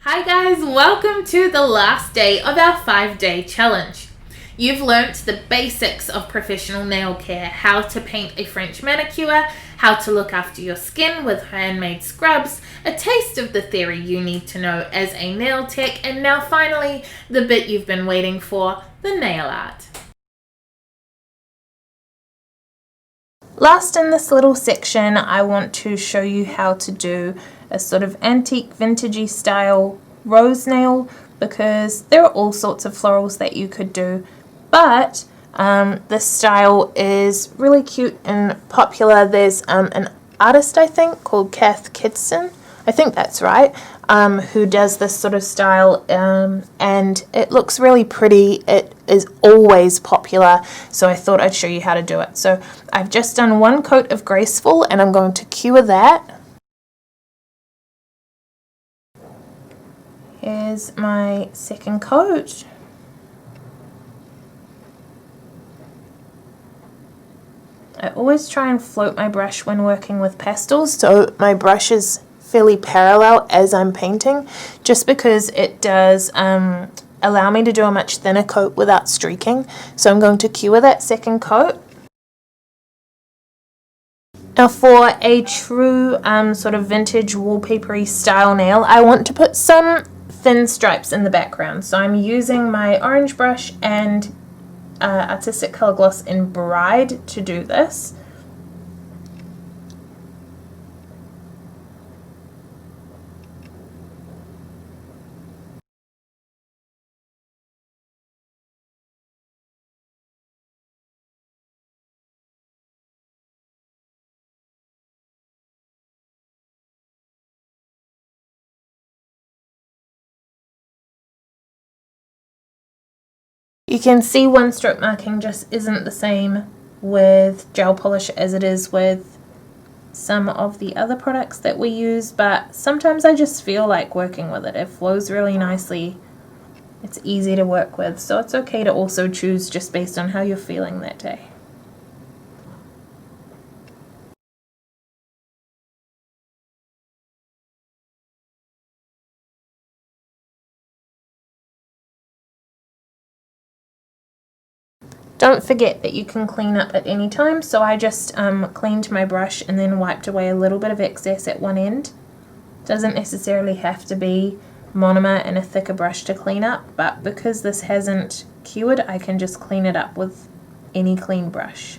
Hi guys, welcome to the last day of our 5-day challenge. You've learnt the basics of professional nail care, how to paint a French manicure, how to look after your skin with handmade scrubs, a taste of the theory you need to know as a nail tech, and now finally, the bit you've been waiting for, the nail art. Last in this little section, I want to show you how to do a sort of antique vintagey style rose nail, because there are all sorts of florals that you could do, but this style is really cute and popular. There's an artist, I think, called Kath Kidson, I think that's right, who does this sort of style, and it looks really pretty. It is always popular, so I thought I'd show you how to do it. So I've just done one coat of Graceful, and I'm going to cure that. Here's my second coat. I always try and float my brush when working with pastels, so my brush is fairly parallel as I'm painting, just because it does allow me to do a much thinner coat without streaking. So I'm going to cure that second coat. Now for a true sort of vintage wallpapery style nail, I want to put some thin stripes in the background. So I'm using my orange brush and Artistic Color Gloss in Bride to do this. You can see one stroke marking just isn't the same with gel polish as it is with some of the other products that we use, but sometimes I just feel like working with it. It flows really nicely. It's easy to work with, so it's okay to also choose just based on how you're feeling that day. Don't forget that you can clean up at any time, so I just cleaned my brush and then wiped away a little bit of excess at one end. Doesn't necessarily have to be monomer and a thicker brush to clean up, but because this hasn't cured, I can just clean it up with any clean brush.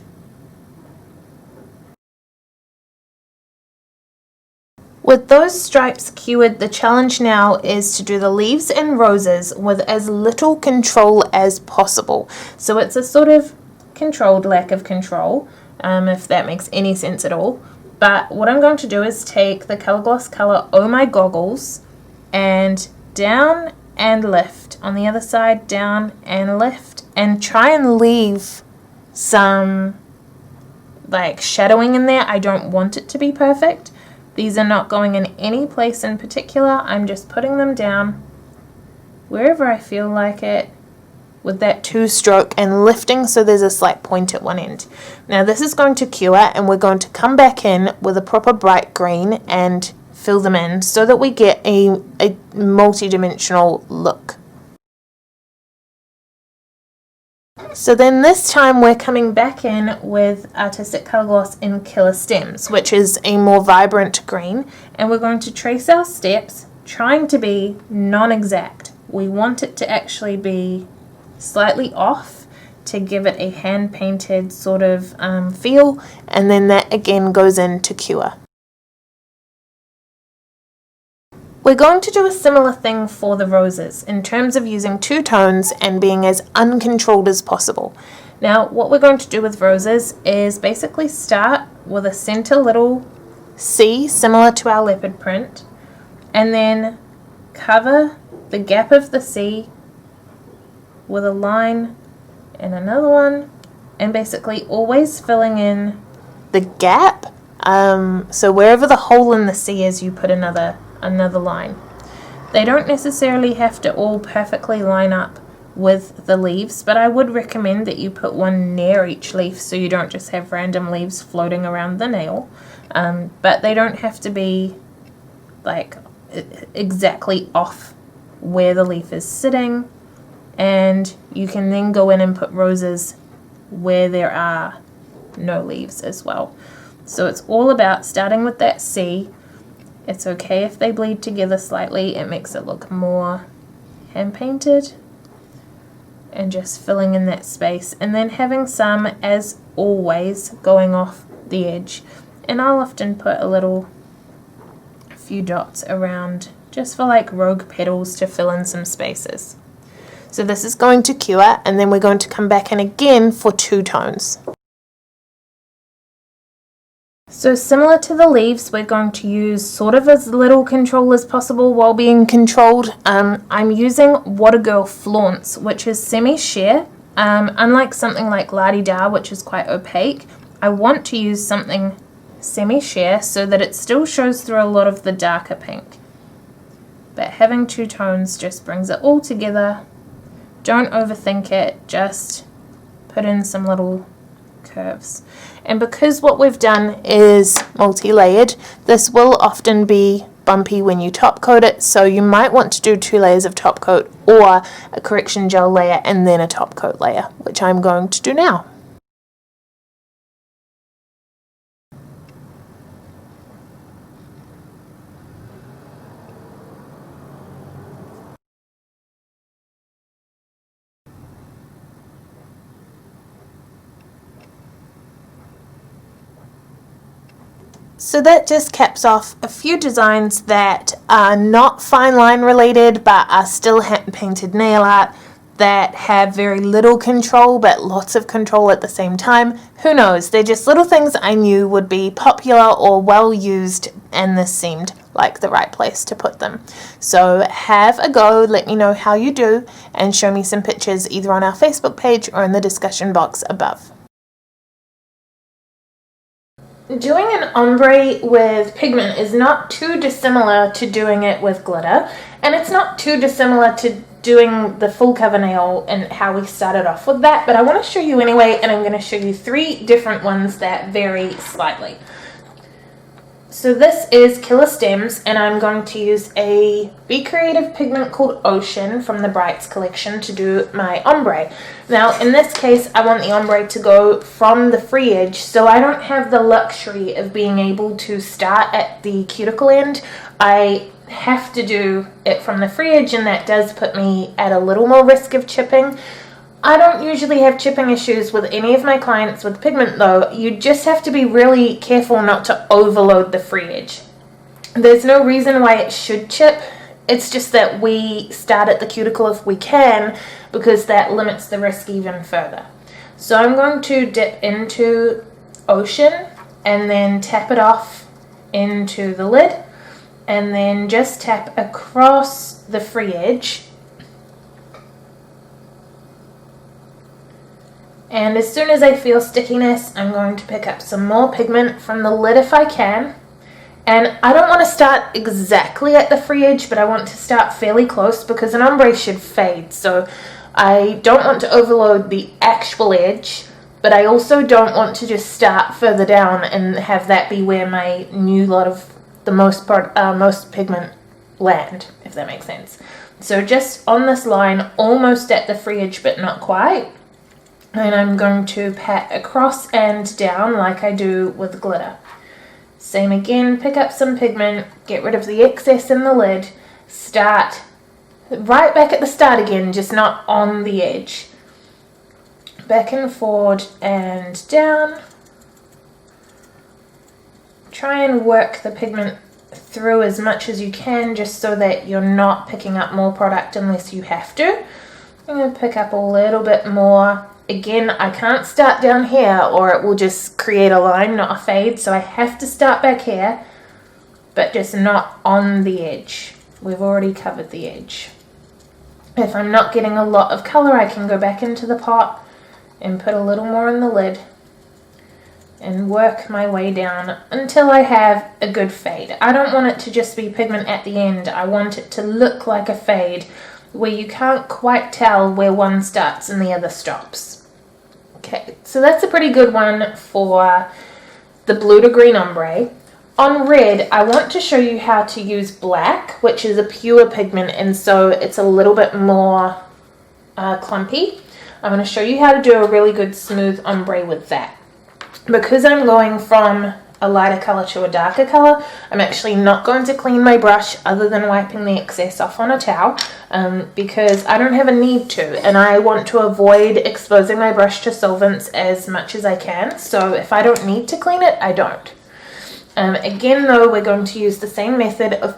With those stripes cured, the challenge now is to do the leaves and roses with as little control as possible. So it's a sort of controlled lack of control, if that makes any sense at all. But what I'm going to do is take the Color Gloss color Oh My Goggles and down and lift. On the other side, down and lift. And try and leave some like shadowing in there. I don't want it to be perfect. These are not going in any place in particular. I'm just putting them down wherever I feel like it with that 2-stroke and lifting so there's a slight point at one end. Now this is going to cure, and we're going to come back in with a proper bright green and fill them in so that we get a multi-dimensional look. So then this time we're coming back in with Artistic Color Gloss in Killer Stems, which is a more vibrant green, and we're going to trace our steps, trying to be non-exact. We want it to actually be slightly off to give it a hand-painted sort of feel, and then that again goes in to cure. We're going to do a similar thing for the roses in terms of using 2 tones and being as uncontrolled as possible. Now what we're going to do with roses is basically start with a center little C similar to our leopard print, and then cover the gap of the C with a line and another one, and basically always filling in the gap. So wherever the hole in the C is, you put another line. They don't necessarily have to all perfectly line up with the leaves, but I would recommend that you put one near each leaf so you don't just have random leaves floating around the nail. But they don't have to be like exactly off where the leaf is sitting, and you can then go in and put roses where there are no leaves as well. So it's all about starting with that C. It's okay if they bleed together slightly, it makes it look more hand painted, and just filling in that space, and then having some, as always, going off the edge. And I'll often put a few dots around just for like rogue petals to fill in some spaces. So this is going to cure, and then we're going to come back in again for 2 tones. So similar to the leaves, we're going to use sort of as little control as possible while being controlled. I'm using What a Girl Flaunts, which is semi-sheer. Unlike something like La Di Da, which is quite opaque, I want to use something semi-sheer so that it still shows through a lot of the darker pink. But having 2 tones just brings it all together. Don't overthink it, just put in some little curves. And because what we've done is multi-layered, this will often be bumpy when you top coat it, so you might want to do 2 layers of top coat or a correction gel layer and then a top coat layer, which I'm going to do now. So that just caps off a few designs that are not fine line related but are still hand painted nail art that have very little control but lots of control at the same time. Who knows, they're just little things I knew would be popular or well used, and this seemed like the right place to put them. So have a go, let me know how you do, and show me some pictures either on our Facebook page or in the discussion box above. Doing an ombre with pigment is not too dissimilar to doing it with glitter, and it's not too dissimilar to doing the full cover nail and how we started off with that, but I want to show you anyway, and I'm going to show you 3 different ones that vary slightly. So this is Killer Stems, and I'm going to use a Be Creative pigment called Ocean from the Brights collection to do my ombre. Now in this case I want the ombre to go from the free edge, so I don't have the luxury of being able to start at the cuticle end. I have to do it from the free edge, and that does put me at a little more risk of chipping. I don't usually have chipping issues with any of my clients with pigment though. You just have to be really careful not to overload the free edge. There's no reason why it should chip. It's just that we start at the cuticle if we can, because that limits the risk even further. So I'm going to dip into Ocean and then tap it off into the lid, and then just tap across the free edge. And as soon as I feel stickiness, I'm going to pick up some more pigment from the lid if I can. And I don't want to start exactly at the free edge, but I want to start fairly close because an ombre should fade. So I don't want to overload the actual edge, but I also don't want to just start further down and have that be where my new lot of the most pigment land, if that makes sense. So just on this line, almost at the free edge, but not quite. And I'm going to pat across and down like I do with glitter. Same again, pick up some pigment, get rid of the excess in the lid, start right back at the start again, just not on the edge. Back and forward and down. Try and work the pigment through as much as you can, just so that you're not picking up more product unless you have to. I'm going to pick up a little bit more. Again, I can't start down here or it will just create a line, not a fade, so I have to start back here, but just not on the edge. We've already covered the edge. If I'm not getting a lot of colour, I can go back into the pot and put a little more in the lid and work my way down until I have a good fade. I don't want it to just be pigment at the end. I want it to look like a fade where you can't quite tell where one starts and the other stops. Okay, so that's a pretty good one for the blue to green ombre. On red, I want to show you how to use black, which is a pure pigment, and so it's a little bit more clumpy. I'm going to show you how to do a really good smooth ombre with that. Because I'm going from a lighter color to a darker color, I'm actually not going to clean my brush other than wiping the excess off on a towel, because I don't have a need to, and I want to avoid exposing my brush to solvents as much as I can. So if I don't need to clean it, I don't. Again though, we're going to use the same method of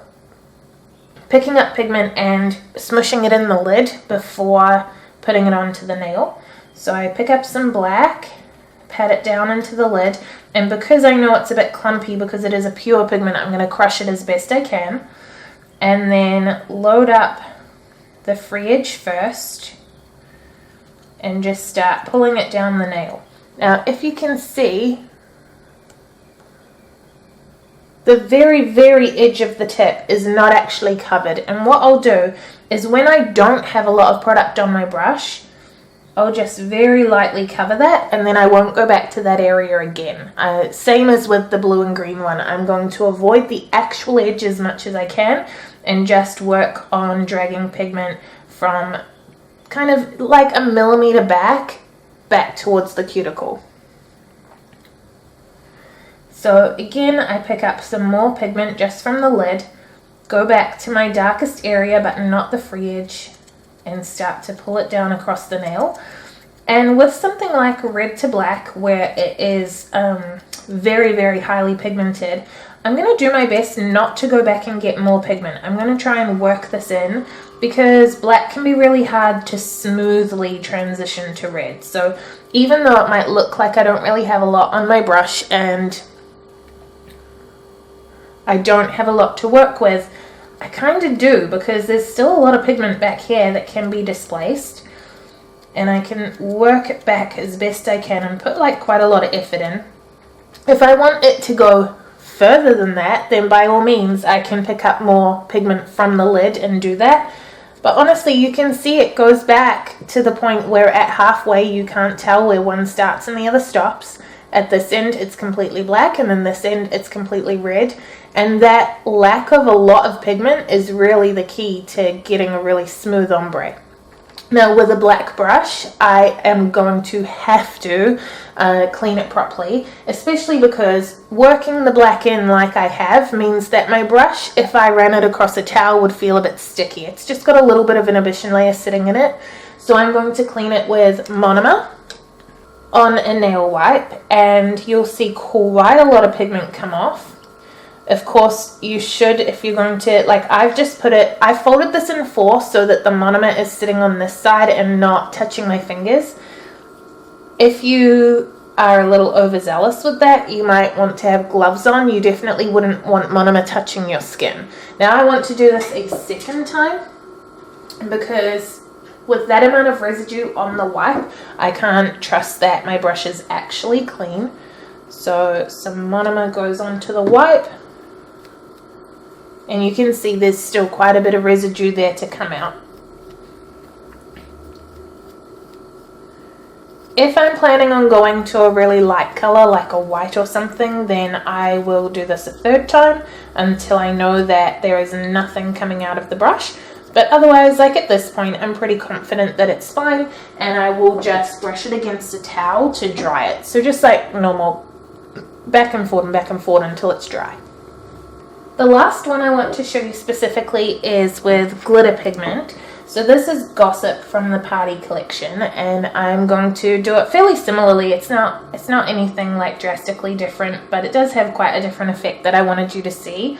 picking up pigment and smushing it in the lid before putting it onto the nail. So I pick up some black, pat it down into the lid, and because I know it's a bit clumpy because it is a pure pigment, I'm going to crush it as best I can, and then load up the free edge first and just start pulling it down the nail. Now if you can see, the very, very edge of the tip is not actually covered, and what I'll do is when I don't have a lot of product on my brush, I'll just very lightly cover that, and then I won't go back to that area again. Same as with the blue and green one, I'm going to avoid the actual edge as much as I can and just work on dragging pigment from kind of like a millimeter back towards the cuticle. So again, I pick up some more pigment just from the lid, go back to my darkest area but not the free edge, and start to pull it down across the nail. And with something like red to black, where it is very, very highly pigmented, I'm going to do my best not to go back and get more pigment. I'm going to try and work this in, because black can be really hard to smoothly transition to red. So even though it might look like I don't really have a lot on my brush and I don't have a lot to work with, I kind of do, because there's still a lot of pigment back here that can be displaced, and I can work it back as best I can and put like quite a lot of effort in. If I want it to go further than that, then by all means I can pick up more pigment from the lid and do that. But honestly, you can see it goes back to the point where at halfway you can't tell where one starts and the other stops. At this end it's completely black, and then this end it's completely red. And that lack of a lot of pigment is really the key to getting a really smooth ombre. Now with a black brush, I am going to have to clean it properly, especially because working the black in like I have means that my brush, if I ran it across a towel, would feel a bit sticky. It's just got a little bit of inhibition layer sitting in it. So I'm going to clean it with monomer on a nail wipe, and you'll see quite a lot of pigment come off. Of course, you should, if you're going to, like I've just put it, I folded this in 4 so that the monomer is sitting on this side and not touching my fingers. If you are a little overzealous with that, you might want to have gloves on. You definitely wouldn't want monomer touching your skin. Now I want to do this a second time, because with that amount of residue on the wipe, I can't trust that my brush is actually clean. So some monomer goes onto the wipe, and you can see there's still quite a bit of residue there to come out. If I'm planning on going to a really light color like a white or something, then I will do this a third time until I know that there is nothing coming out of the brush. But otherwise, like at this point, I'm pretty confident that it's fine, and I will just brush it against a towel to dry it. So just like normal, back and forth until it's dry. The last one I want to show you specifically is with glitter pigment. So this is Gossip from the Party collection, and I'm going to do it fairly similarly. It's not anything like drastically different, but it does have quite a different effect that I wanted you to see.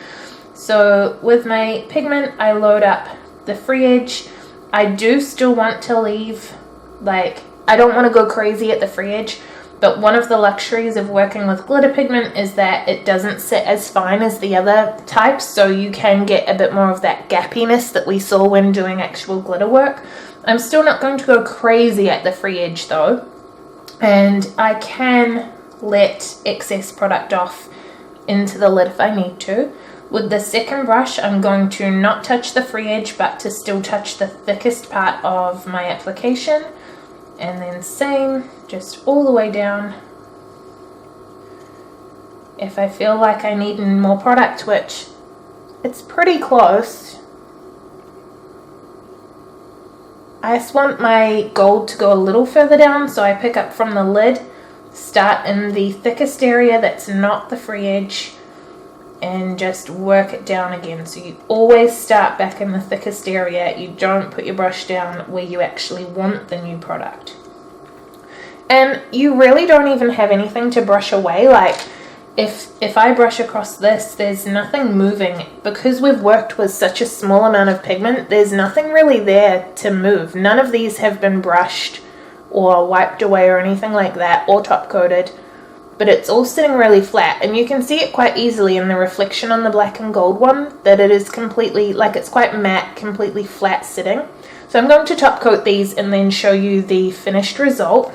So with my pigment, I load up the free edge. I do still want to leave, like, I don't want to go crazy at the free edge, but one of the luxuries of working with glitter pigment is that it doesn't sit as fine as the other types, so you can get a bit more of that gappiness that we saw when doing actual glitter work. I'm still not going to go crazy at the free edge though, and I can let excess product off into the lid if I need to. With the second brush, I'm going to not touch the free edge, but to still touch the thickest part of my application. And then same, just all the way down. If I feel like I need more product, which it's pretty close, I just want my gold to go a little further down, so I pick up from the lid, start in the thickest area that's not the free edge, and just work it down again. So you always start back in the thickest area. You don't put your brush down where you actually want the new product. And you really don't even have anything to brush away. Like if I brush across this, there's nothing moving. Because we've worked with such a small amount of pigment, there's nothing really there to move. None of these have been brushed or wiped away or anything like that, or top coated. But it's all sitting really flat, and you can see it quite easily in the reflection on the black and gold one, that it is completely, like it's quite matte, completely flat sitting. So I'm going to top coat these and then show you the finished result.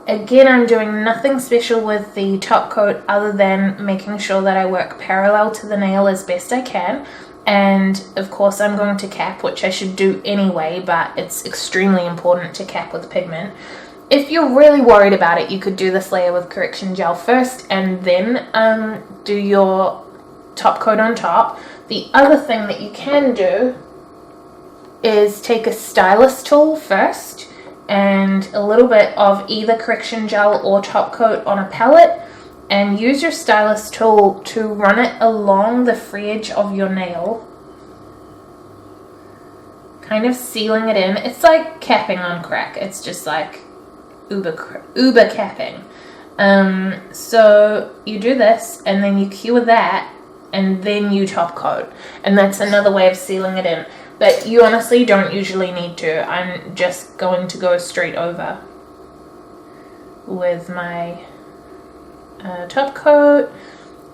Again, I'm doing nothing special with the top coat other than making sure that I work parallel to the nail as best I can. And of course I'm going to cap, which I should do anyway, but it's extremely important to cap with pigment. If you're really worried about it, you could do this layer with correction gel first and then do your top coat on top. The other thing that you can do is take a stylus tool first and a little bit of either correction gel or top coat on a palette, and use your stylus tool to run it along the free edge of your nail, kind of sealing it in. It's like capping on crack. It's just like uber capping. So you do this and then you cure that and then you top coat, and that's another way of sealing it in. But you honestly don't usually need to. I'm just going to go straight over with my top coat.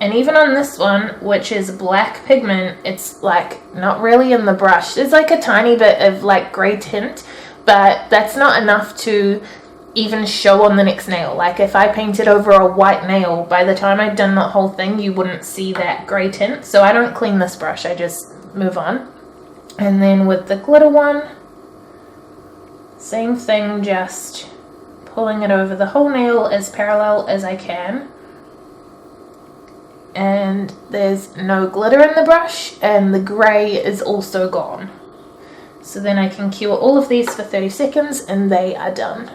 And even on this one, which is black pigment, it's like not really in the brush. There's like a tiny bit of like gray tint, but that's not enough to even show on the next nail. Like if I painted over a white nail, by the time I'd done that whole thing, you wouldn't see that gray tint. So I don't clean this brush, I just move on. And then with the glitter one, same thing, just pulling it over the whole nail as parallel as I can. And there's no glitter in the brush, and the grey is also gone. So then I can cure all of these for 30 seconds and they are done.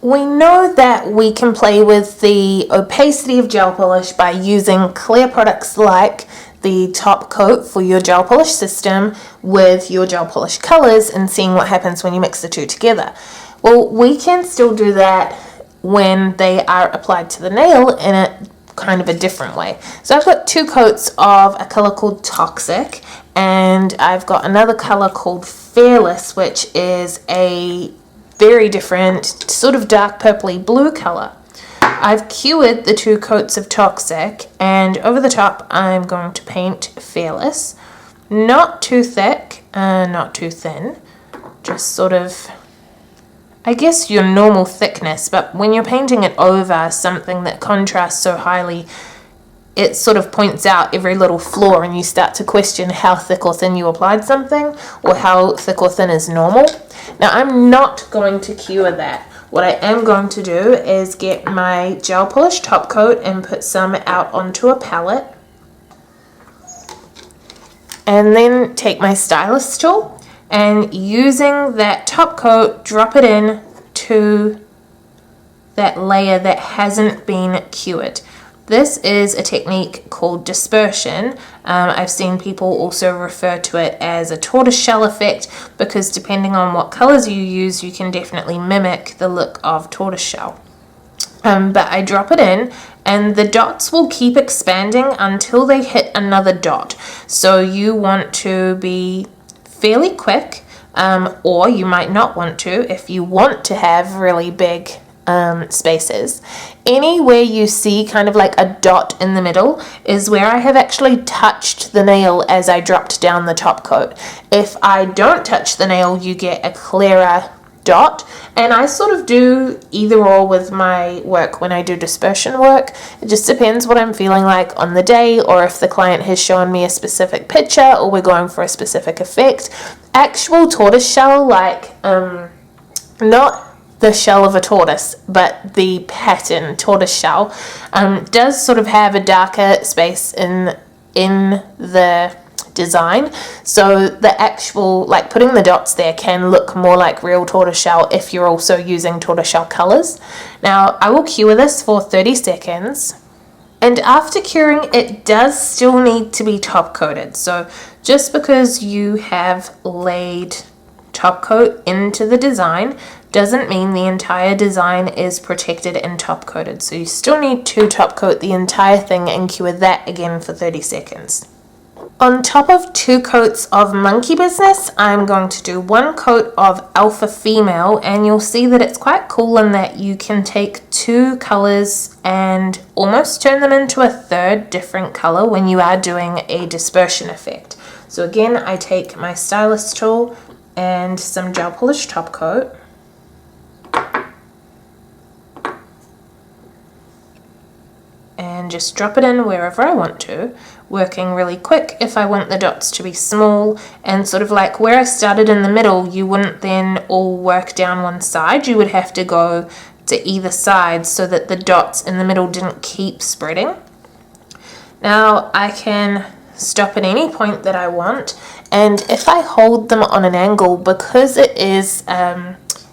We know that we can play with the opacity of gel polish by using clear products like the top coat for your gel polish system with your gel polish colors and seeing what happens when you mix the two together. Well, we can still do that when they are applied to the nail in a kind of a different way. So I've got two coats of a color called Toxic, and I've got another color called Fearless, which is a very different sort of dark purpley blue color. I've cured the two coats of Toxic, and over the top I'm going to paint Fearless. Not too thick, not too thin, just sort of, I guess, your normal thickness. But when you're painting it over something that contrasts so highly, it sort of points out every little flaw, and you start to question how thick or thin you applied something, or how thick or thin is normal. Now I'm not going to cure that. What I am going to do is get my gel polish top coat and put some out onto a palette, and then take my stylus tool and, using that top coat, drop it in to that layer that hasn't been cured. This is a technique called dispersion. I've seen people also refer to it as a tortoiseshell effect, because depending on what colors you use, you can definitely mimic the look of tortoiseshell. But I drop it in, and the dots will keep expanding until they hit another dot. So you want to be fairly quick, or you might not want to if you want to have really big spaces. Anywhere you see kind of like a dot in the middle is where I have actually touched the nail as I dropped down the top coat. If I don't touch the nail, you get a clearer dot, and I sort of do either or with my work when I do dispersion work. It just depends what I'm feeling like on the day, or if the client has shown me a specific picture, or we're going for a specific effect. Actual tortoiseshell, like not the shell of a tortoise, but the pattern tortoise shell does sort of have a darker space in the design, so the actual, like, putting the dots there can look more like real tortoiseshell if you're also using tortoiseshell colors. Now I will cure this for 30 seconds, and after curing it does still need to be top coated. So just because you have laid top coat into the design doesn't mean the entire design is protected and top coated, so you still need to top coat the entire thing and cure that again for 30 seconds. On top of 2 coats of Monkey Business, I'm going to do 1 coat of Alpha Female, and you'll see that it's quite cool in that you can take 2 colors and almost turn them into a third different color when you are doing a dispersion effect. So again, I take my stylus tool and some gel polish top coat. And just drop it in wherever I want to, working really quick if I want the dots to be small, and sort of like where I started in the middle, you wouldn't then all work down one side, you would have to go to either side so that the dots in the middle didn't keep spreading. Now I can stop at any point that I want, and if I hold them on an angle, because it is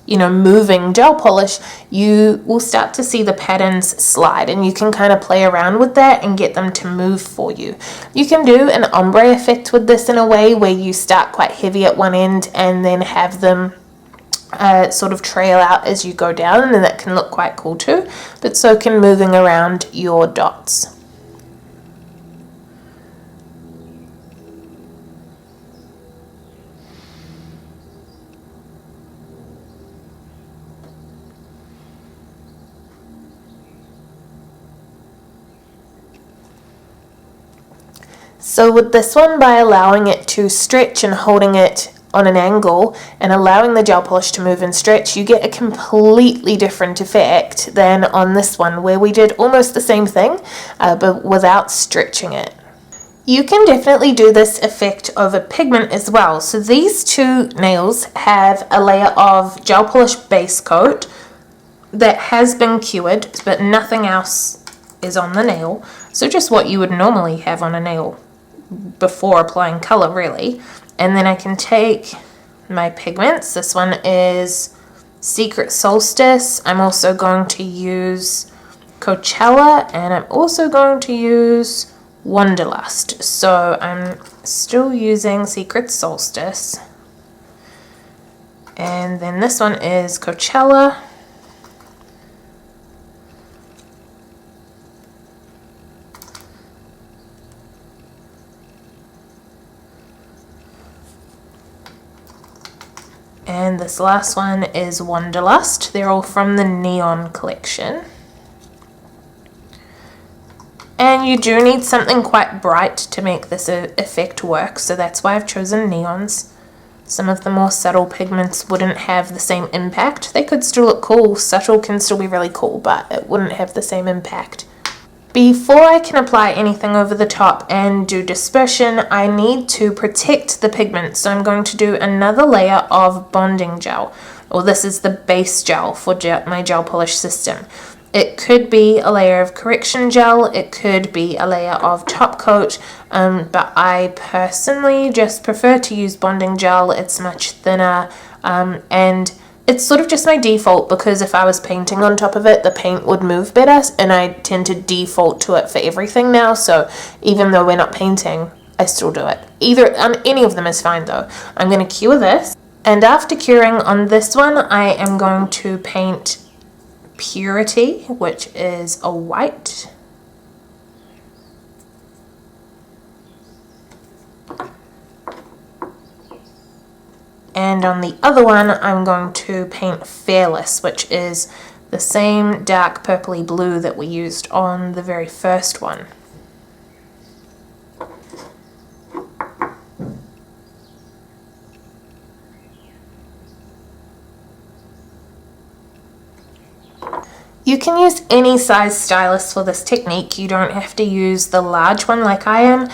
moving gel polish, you will start to see the patterns slide, and you can kind of play around with that and get them to move for you. You can do an ombre effect with this in a way where you start quite heavy at one end and then have them sort of trail out as you go down, and that can look quite cool too, but so can moving around your dots. So with this one, by allowing it to stretch and holding it on an angle and allowing the gel polish to move and stretch, you get a completely different effect than on this one where we did almost the same thing but without stretching it. You can definitely do this effect over pigment as well. So these 2 nails have a layer of gel polish base coat that has been cured, but nothing else is on the nail. So just what you would normally have on a nail before applying color, really. And then I can take my pigments. This one is Secret Solstice. I'm also going to use Coachella, and I'm also going to use Wanderlust. So I'm still using Secret Solstice, and then this one is Coachella. And this last one is Wanderlust. They're all from the Neon collection. And you do need something quite bright to make this effect work, so that's why I've chosen neons. Some of the more subtle pigments wouldn't have the same impact. They could still look cool, subtle can still be really cool, but it wouldn't have the same impact. Before I can apply anything over the top and do dispersion, I need to protect the pigment. So I'm going to do another layer of bonding gel, or this is the base gel for my gel polish system. It could be a layer of correction gel, it could be a layer of top coat, but I personally just prefer to use bonding gel. It's much thinner, and it's sort of just my default, because if I was painting on top of it, the paint would move better, and I tend to default to it for everything now. So even though we're not painting, I still do it. Any of them is fine though. I'm going to cure this, and after curing on this one, I am going to paint Purity, which is a white. And on the other one, I'm going to paint Fearless, which is the same dark purpley blue that we used on the very first one. You can use any size stylus for this technique. You don't have to use the large one like I am.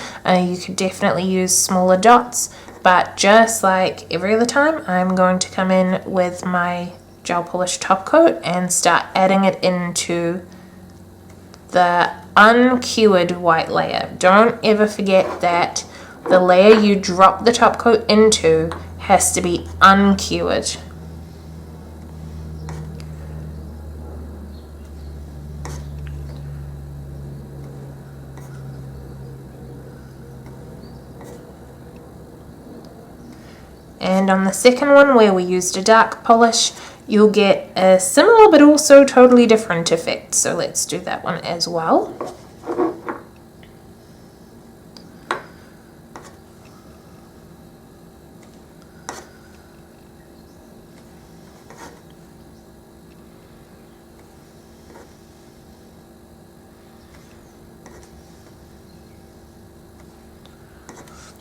You could definitely use smaller dots, but just like every other time, I'm going to come in with my gel polish top coat and start adding it into the uncured white layer. Don't ever forget that the layer you drop the top coat into has to be uncured. And on the second one, where we used a dark polish, you'll get a similar but also totally different effect. So let's do that one as well.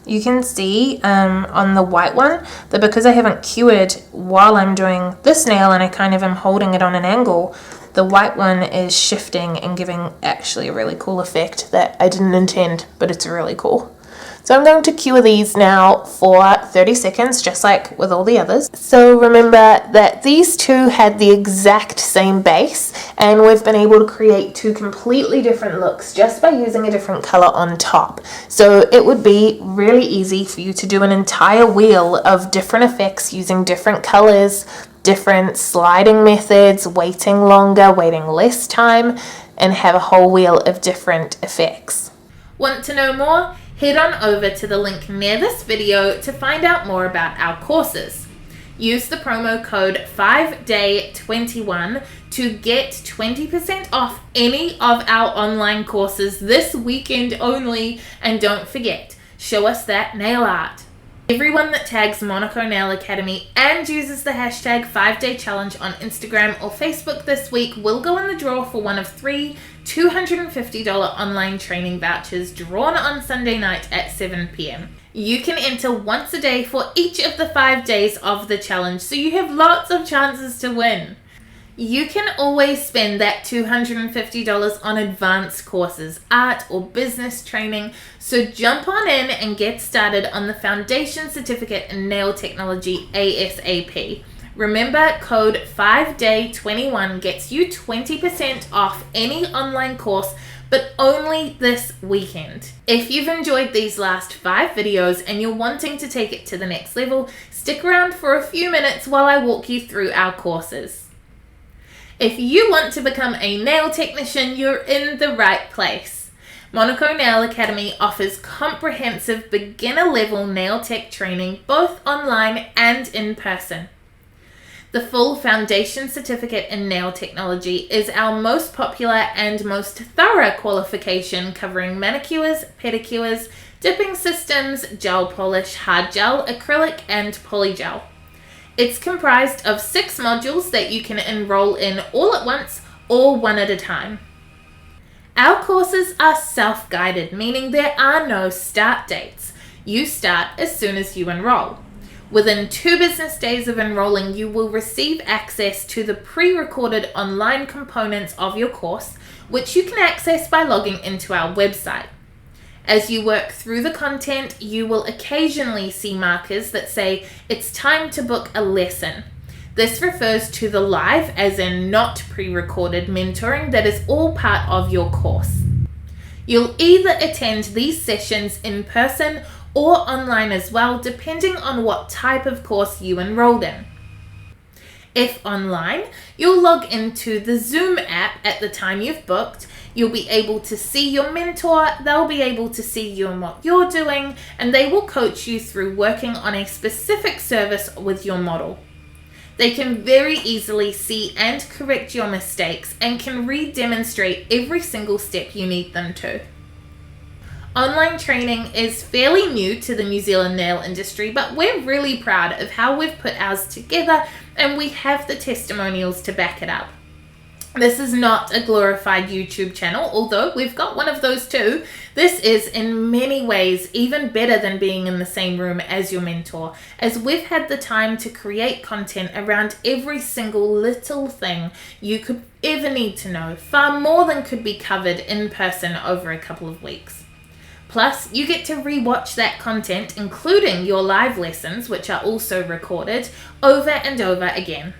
You can see on the white one that because I haven't cured while I'm doing this nail and I kind of am holding it on an angle, the white one is shifting and giving actually a really cool effect that I didn't intend, but it's really cool. So I'm going to cure these now for 30 seconds, just like with all the others. So remember that these two had the exact same base, and we've been able to create two completely different looks just by using a different color on top. So it would be really easy for you to do an entire wheel of different effects using different colors, different sliding methods, waiting longer, waiting less time, and have a whole wheel of different effects. Want to know more? Head on over to the link near this video to find out more about our courses. Use the promo code 5day21 to get 20% off any of our online courses this weekend only, and don't forget, show us that nail art. Everyone that tags Monaco Nail Academy and uses the hashtag 5day challenge on Instagram or Facebook this week will go in the draw for one of 3 $250 online training vouchers drawn on Sunday night at 7 p.m. You can enter once a day for each of the 5 days of the challenge, so you have lots of chances to win. You can always spend that $250 on advanced courses, art or business training, so jump on in and get started on the Foundation Certificate in Nail Technology ASAP. Remember, code 5day21 gets you 20% off any online course, but only this weekend. If you've enjoyed these last 5 videos and you're wanting to take it to the next level, stick around for a few minutes while I walk you through our courses. If you want to become a nail technician, you're in the right place. Monaco Nail Academy offers comprehensive beginner-level nail tech training both online and in person. The full Foundation Certificate in Nail Technology is our most popular and most thorough qualification, covering manicures, pedicures, dipping systems, gel polish, hard gel, acrylic, and polygel. It's comprised of 6 modules that you can enroll in all at once or one at a time. Our courses are self-guided, meaning there are no start dates. You start as soon as you enroll. Within 2 business days of enrolling, you will receive access to the pre-recorded online components of your course, which you can access by logging into our website. As you work through the content, you will occasionally see markers that say it's time to book a lesson. This refers to the live, as in not pre-recorded mentoring that is all part of your course. You'll either attend these sessions in person or online as well, depending on what type of course you enrolled in. If online, you'll log into the Zoom app at the time you've booked. You'll be able to see your mentor, they'll be able to see you and what you're doing, and they will coach you through working on a specific service with your model. They can very easily see and correct your mistakes and can re-demonstrate every single step you need them to. Online training is fairly new to the New Zealand nail industry, but we're really proud of how we've put ours together, and we have the testimonials to back it up. This is not a glorified YouTube channel, although we've got one of those too. This is in many ways even better than being in the same room as your mentor, as we've had the time to create content around every single little thing you could ever need to know, far more than could be covered in person over a couple of weeks. Plus, you get to re-watch that content, including your live lessons, which are also recorded, over and over again.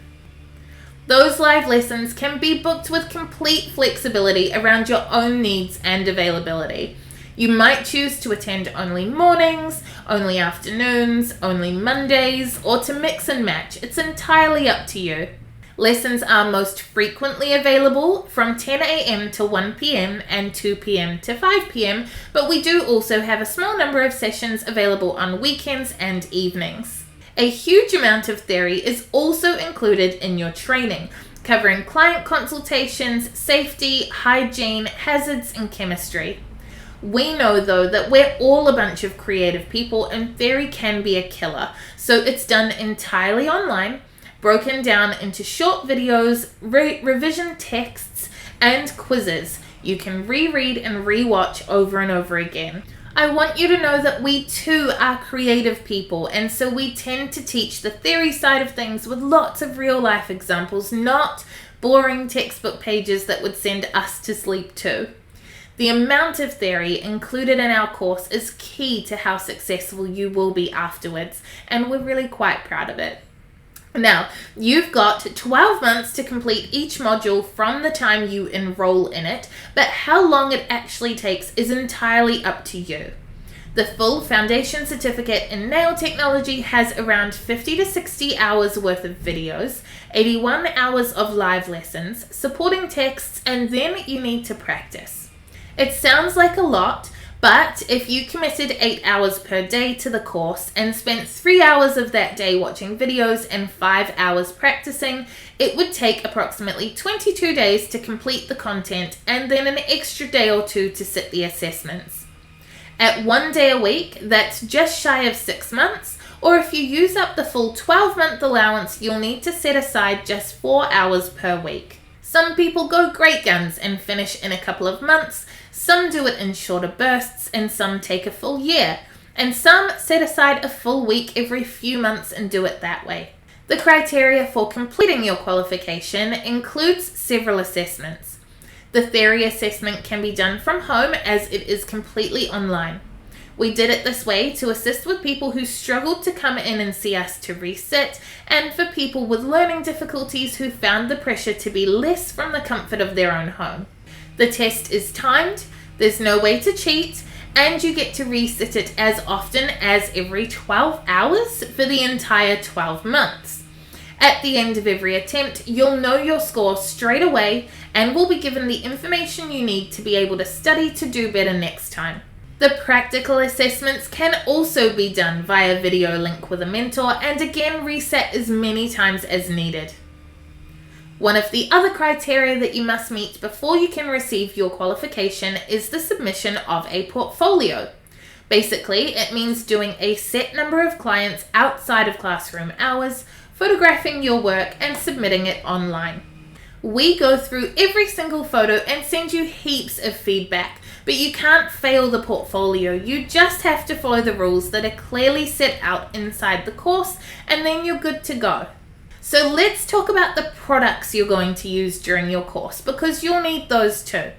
Those live lessons can be booked with complete flexibility around your own needs and availability. You might choose to attend only mornings, only afternoons, only Mondays, or to mix and match. It's entirely up to you. Lessons are most frequently available from 10 a.m. to 1 p.m. and 2 p.m. to 5 p.m., but we do also have a small number of sessions available on weekends and evenings. A huge amount of theory is also included in your training, covering client consultations, safety, hygiene, hazards, and chemistry. We know, though, that we're all a bunch of creative people and theory can be a killer, so it's done entirely online, broken down into short videos, revision texts, and quizzes you can reread and rewatch over and over again. I want you to know that we too are creative people, and so we tend to teach the theory side of things with lots of real life examples, not boring textbook pages that would send us to sleep too. The amount of theory included in our course is key to how successful you will be afterwards, and we're really quite proud of it. Now, you've got 12 months to complete each module from the time you enroll in it, but how long it actually takes is entirely up to you. The full foundation certificate in nail technology has around 50 to 60 hours worth of videos, 81 hours of live lessons, supporting texts, and then you need to practice. It sounds like a lot, but if you committed 8 hours per day to the course and spent 3 hours of that day watching videos and 5 hours practicing, it would take approximately 22 days to complete the content and then an extra day or 2 to sit the assessments. At 1 day a week, that's just shy of 6 months, or if you use up the full 12-month allowance, you'll need to set aside just 4 hours per week. Some people go great guns and finish in a couple of months, some do it in shorter bursts, and some take a full year, and some set aside a full week every few months and do it that way. The criteria for completing your qualification includes several assessments. The theory assessment can be done from home as it is completely online. We did it this way to assist with people who struggled to come in and see us to resit, and for people with learning difficulties who found the pressure to be less from the comfort of their own home. The test is timed, there's no way to cheat, and you get to resit it as often as every 12 hours for the entire 12 months. At the end of every attempt, you'll know your score straight away and will be given the information you need to be able to study to do better next time. The practical assessments can also be done via video link with a mentor and again reset as many times as needed. One of the other criteria that you must meet before you can receive your qualification is the submission of a portfolio. Basically, it means doing a set number of clients outside of classroom hours, photographing your work and submitting it online. We go through every single photo and send you heaps of feedback, but you can't fail the portfolio. You just have to follow the rules that are clearly set out inside the course, and then you're good to go. So let's talk about the products you're going to use during your course, because you'll need those too.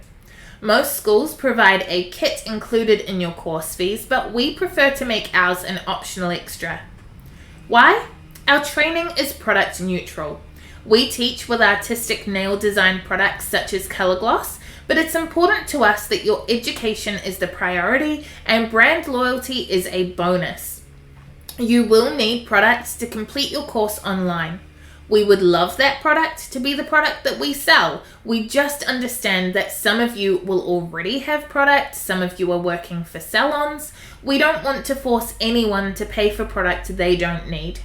Most schools provide a kit included in your course fees, but we prefer to make ours an optional extra. Why? Our training is product neutral. We teach with artistic nail design products such as color gloss, but it's important to us that your education is the priority and brand loyalty is a bonus. You will need products to complete your course online. We would love that product to be the product that we sell. We just understand that some of you will already have product, some of you are working for salons. We don't want to force anyone to pay for product they don't need.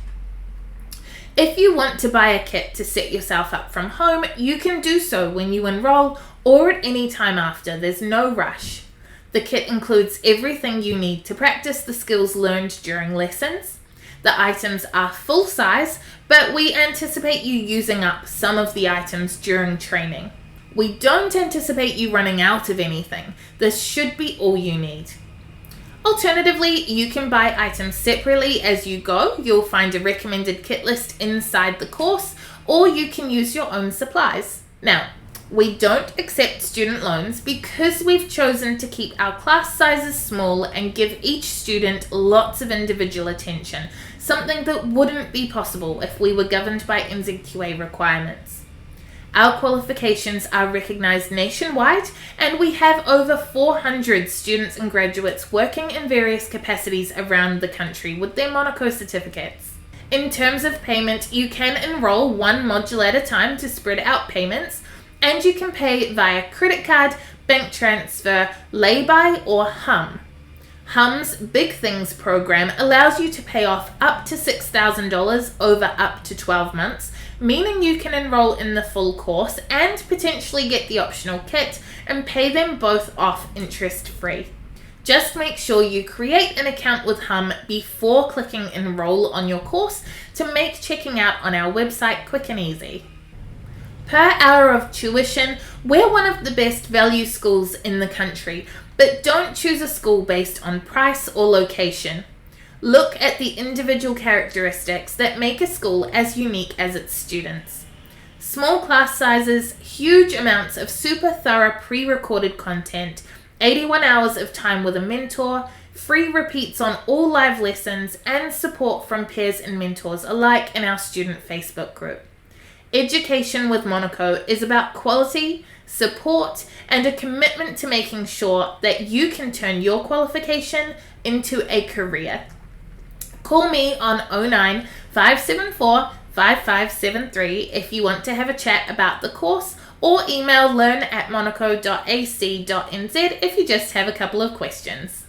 If you want to buy a kit to set yourself up from home, you can do so when you enroll or at any time after. There's no rush. The kit includes everything you need to practice the skills learned during lessons. The items are full size, but we anticipate you using up some of the items during training. We don't anticipate you running out of anything. This should be all you need. Alternatively, you can buy items separately as you go. You'll find a recommended kit list inside the course, or you can use your own supplies. Now, we don't accept student loans because we've chosen to keep our class sizes small and give each student lots of individual attention, something that wouldn't be possible if we were governed by NZQA requirements. Our qualifications are recognised nationwide, and we have over 400 students and graduates working in various capacities around the country with their Monaco certificates. In terms of payment, you can enroll one module at a time to spread out payments, and you can pay via credit card, bank transfer, lay-by, or HUM. HUM's Big Things program allows you to pay off up to $6,000 over up to 12 months, meaning you can enroll in the full course and potentially get the optional kit and pay them both off interest-free. Just make sure you create an account with HUM before clicking enroll on your course to make checking out on our website quick and easy. Per hour of tuition, we're one of the best value schools in the country, but don't choose a school based on price or location. Look at the individual characteristics that make a school as unique as its students. Small class sizes, huge amounts of super thorough pre-recorded content, 81 hours of time with a mentor, free repeats on all live lessons, and support from peers and mentors alike in our student Facebook group. Education with Monaco is about quality, support, and a commitment to making sure that you can turn your qualification into a career. Call me on 09 574 5573 if you want to have a chat about the course, or email learn@monaco.ac.nz if you just have a couple of questions.